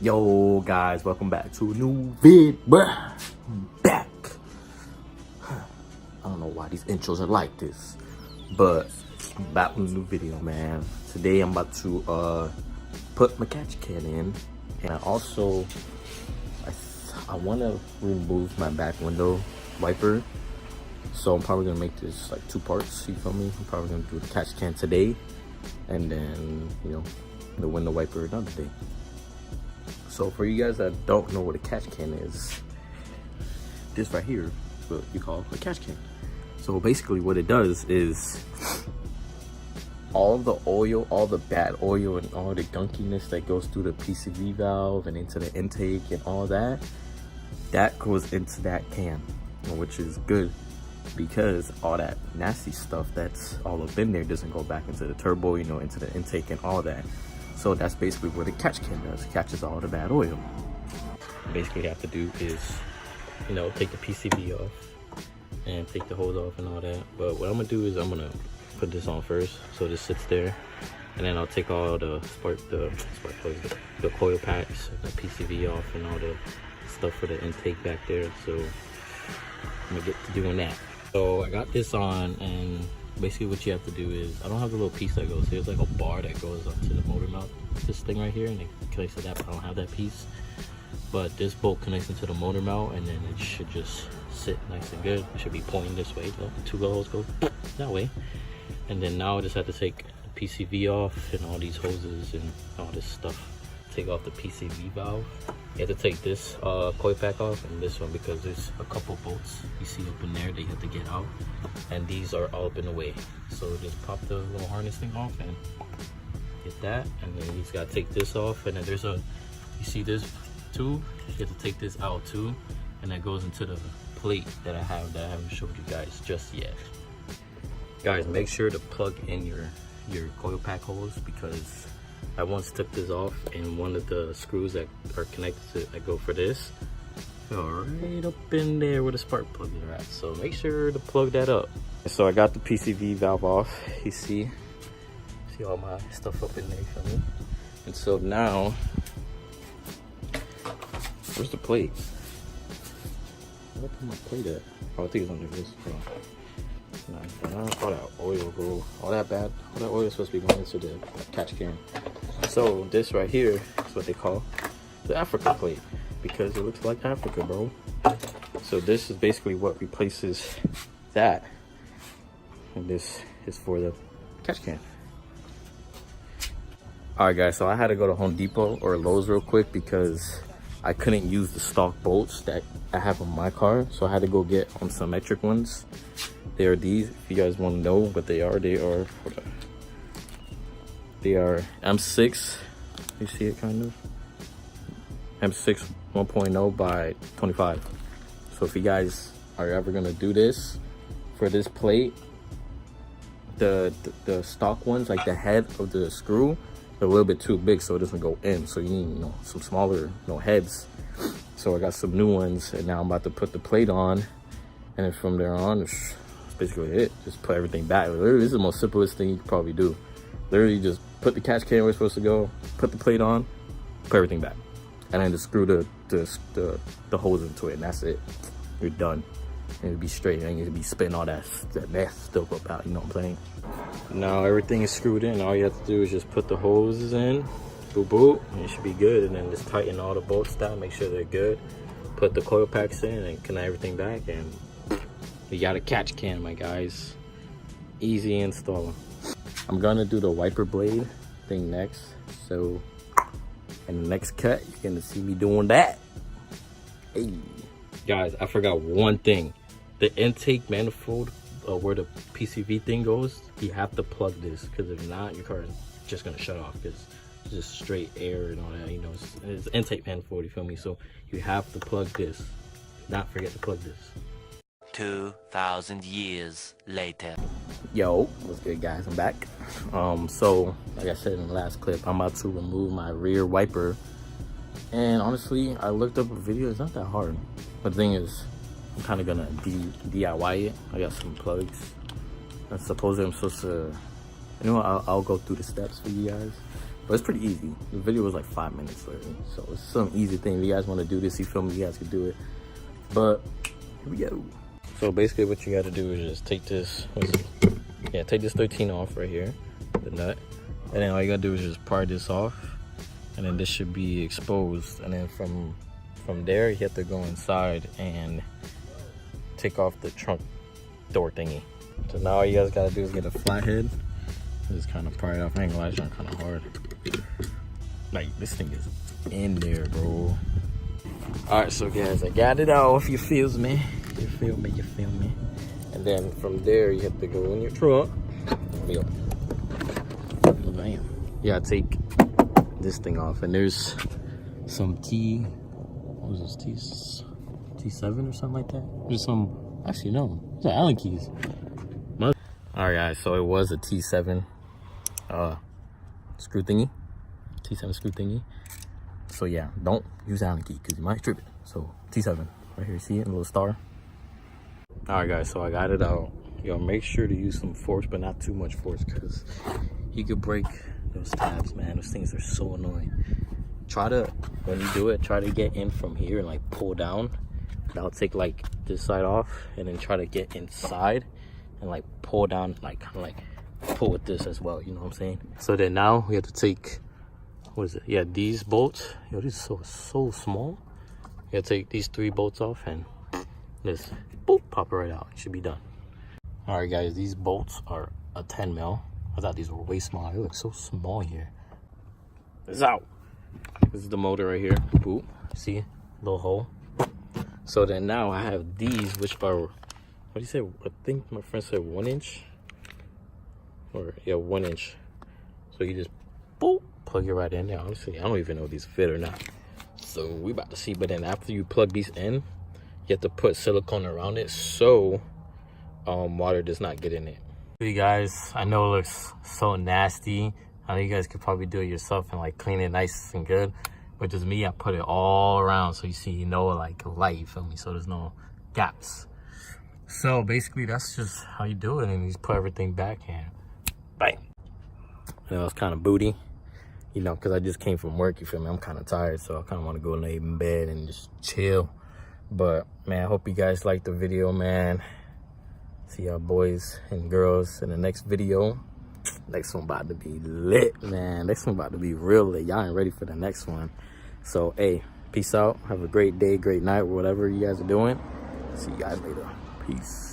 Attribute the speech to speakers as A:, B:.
A: Yo guys, welcome back to a new vid, bruh. Back. I don't know why these intros are like this, but back with a new video, man. Today I'm about to put my catch can in, and I want to remove my back window wiper. So I'm probably gonna make this like two parts. You feel me? I'm probably gonna do the catch can today, and then the window wiper another day. So for you guys that don't know what a catch can is, this right here is what you call a catch can. So basically what it does is all the oil, all the bad oil and all the gunkiness that goes through the PCV valve and into the intake and all that goes into that can, which is good because all that nasty stuff that's all up in there doesn't go back into the turbo, into the intake and all that. So that's basically what a catch can does. It catches all the bad oil. Basically, what you have to do is, take the PCV off and take the hose off and all that. But what I'm gonna do is I'm gonna put this on first, so this sits there, and then I'll take all the spark plugs, the coil packs, the PCV off, and all the stuff for the intake back there. So I'm gonna get to doing that. So I got this on, and basically what you have to do is, I don't have the little piece that goes here. There's like a bar that goes onto the motor mount, this thing right here, and it connects to that, but I don't have that piece. But this bolt connects into the motor mount, and then it should just sit nice and good. It should be pointing this way, though. Two holes go that way. And then now I just have to take the PCV off and all these hoses and all this stuff. Take off the PCV valve. You have to take this coil pack off and this one, because there's a couple bolts you see up in there that you have to get out, and these are all up in the way. So just pop the little harness thing off and get that, and then you just gotta take this off. And then there's you see this too, you have to take this out too, and that goes into the plate that I haven't showed you guys just yet. Guys, make sure to plug in your coil pack holes, because I once took this off, and one of the screws that are connected to it that go for this fell right up in there where the spark plugs are at. So make sure to plug that up. So I got the PCV valve off. You see all my stuff up in there for me. And so now, where's the plate? Where did I put my plate at? Oh, I think it's under this. All that oil, all that oil is supposed to be going into the catch can. So this right here is what they call the Africa plate, because it looks like Africa, bro. So this is basically what replaces that, and this is for the catch can. All right, guys, so I had to go to Home Depot or Lowe's real quick because I couldn't use the stock bolts that I have on my car, so I had to go get some metric ones. They are these. If you guys want to know what they are M6. You see it kind of? M6 1.0 by 25. So if you guys are ever gonna do this for this plate, the stock ones, like the head of the screw, are a little bit too big, so it doesn't go in. So you need some smaller heads. So I got some new ones, and now I'm about to put the plate on, and then from there on, it's basically it. Just put everything back. Literally, this is the most simplest thing you could probably do. Literally, just put the catch can where it's supposed to go, put the plate on, put everything back, and then just screw the hose into it, and that's it. You're done. And it'll be straight. You ain't gonna be spitting all that nasty stuff up out. You know what I'm saying? Now everything is screwed in. All you have to do is just put the hoses in, boop boop, and it should be good. And then just tighten all the bolts down, make sure they're good. Put the coil packs in and connect everything back, and you got a catch can, my guys. Easy install. I'm gonna do the wiper blade thing next. So in the next cut, you're gonna see me doing that. Hey. Guys, I forgot one thing. The intake manifold, where the PCV thing goes, you have to plug this, because if not, your car is just gonna shut off, because it's just straight air and all that, it's intake manifold, you feel me? So you have to plug this. Not forget to plug this.
B: 2,000 years later.
A: Yo, what's good, guys? I'm back. So like I said in the last clip, I'm about to remove my rear wiper, and honestly, I looked up a video. It's not that hard, but the thing is, I'm kind of gonna DIY it. I got some plugs. I suppose I'm supposed to, I'll go through the steps for you guys. But it's pretty easy. The video was like 5 minutes literally. So it's some easy thing. If you guys want to do this, you feel me, you guys can do it. But here we go. So basically what you got to do is just take this, take this 13 off right here, the nut. And then all you got to do is just pry this off. And then this should be exposed. And then from there, you have to go inside and take off the trunk door thingy. So now all you guys got to do is get a flathead. Just kind of pry it off. I ain't gonna lie, it's kind of hard. Like, this thing is in there, bro. Alright, so guys, I got it off. You feels me? You feel me? You feel me? And then from there, you have to go in your trunk. Bam. You gotta take this thing off. And there's some what was this? T7 or something like that? There's some, actually, no. These are Allen keys. Alright, guys, so it was a T7 screw thingy. T7 screw thingy. So yeah, don't use Allen key because you might trip it. So T7 right here, see it, a little star. All right guys, so I got it out. Yo, make sure to use some force, but not too much force, because you could break those tabs, man. Those things are so annoying. Try to, when you do it, try to get in from here and like pull down. That'll take like this side off, and then try to get inside and like pull down, like kind of like pull with this as well, you know what I'm saying? So then now we have to take, what is it? Yeah, these bolts. Yo, these are so small. You gotta take these 3 bolts off and just boop, pop it right out. It should be done. All right, guys, these bolts are a 10 mil. I thought these were way small. They look so small here. It's out. This is the motor right here. Boop. See, little hole. So then now I have these, which are, what do you say? I think my friend said 1 inch. Or yeah, 1 inch. So you just boop, plug it right in there. Honestly, I don't even know if these fit or not. So we about to see. But then after you plug these in, you have to put silicone around it so water does not get in it. You guys, I know it looks so nasty. I know you guys could probably do it yourself and like clean it nice and good. But just me, I put it all around so you see like light, you feel me? So there's no gaps. So basically that's just how you do it, and you just put everything back in. Bang. You know, it's kind of booty, you know, because I just came from work, you feel me? I'm kind of tired, so I kind of want to go lay in bed and just chill. But man, I hope you guys liked the video, man. See y'all boys and girls in the next video. Next one about to be lit, man. Next one about to be real lit. Y'all ain't ready for the next one. So hey, peace out. Have a great day, great night, whatever you guys are doing. See you guys later. Peace.